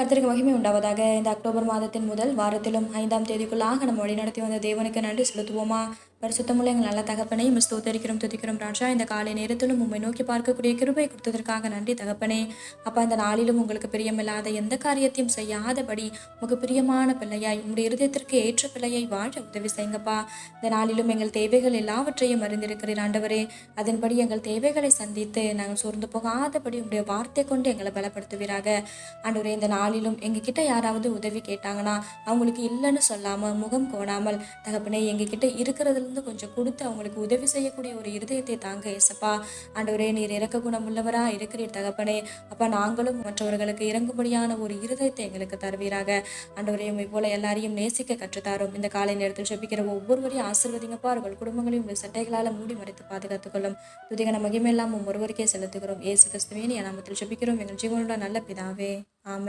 கர்த்தருக்கு மகிமை உண்டாவதாக. இந்த அக்டோபர் மாதத்தின் முதல் வாரத்திலும் 5ஆம் தேதிக்குள்ளாக நம்ம வழிநடத்தி வந்த தேவனுக்கு நன்றி செலுத்துவோமா? பரிசுத்தமுள்ள எங்கள் நல்ல தகப்பனே, ஸ்தோத்தரிக்கிறோம் துதிக்கிறோம் ராஜா. இந்த காலை நேரத்திலும் உம்மை நோக்கி பார்க்கக்கூடிய கிருபை கொடுத்ததற்காக நன்றி தகப்பனே. அப்பா, இந்த நாளிலும் உங்களுக்கு பிரியமில்லாத எந்த காரியத்தையும் செய்யாதபடி உங்களுக்கு பிரியமான பிள்ளையாய், உங்களுடைய இருதயத்திற்கு ஏற்ற பிள்ளையை வாழ உதவி செய்யுங்கப்பா. இந்த நாளிலும் எங்கள் தேவைகள் எல்லாவற்றையும் அறிந்திருக்கிறீர் ஆண்டவரே. அதன்படி எங்கள் தேவைகளை சந்தித்து நாங்கள் சோர்ந்து போகாதபடி உங்களுடைய வார்த்தை கொண்டு எங்களை பலப்படுத்துவீராக. ஆண்டவரே, இந்த நாளிலும் எங்ககிட்ட யாராவது உதவி கேட்டாங்கன்னா அவங்களுக்கு இல்லைன்னு சொல்லாமல், முகம் கோணாமல், தகப்பனே எங்ககிட்ட இருக்கிறதுலேருந்து கொஞ்சம் கொடுத்து அவங்களுக்கு உதவி செய்யக்கூடிய ஒரு இருதயத்தை தாங்க ஏசப்பா. ஆண்டவரே, நீர் இரக்க குணம் உள்ளவரா இருக்கிறீர் தகப்பனே. அப்பா, நாங்களும் மற்றவர்களுக்கு இறங்கும்படியான ஒரு இருதயத்தை எங்களுக்கு தருவீராக. ஆண்டவரே, உம்மை போல எல்லாரையும் நேசிக்க கற்றுத்தாரும். இந்த காலை நேரத்தில் ஜெபிக்கிற ஒவ்வொருவரையும் ஆசீர்வதிங்கப்பா. அவர்கள் குடும்பங்களையும் உங்கள் சட்டைகளால் மூடி மறைத்து பாதுகாத்துக்கொள்ளும். துதிகன மகிமையெல்லாம் ஒருவருக்கே செலுத்துகிறோம். இயேசு கிறிஸ்துவின் நாமத்தில் ஜெபிக்கிறோம் எங்கள் ஜீவனுள்ள நல்ல பிதாவே. ஆமென்.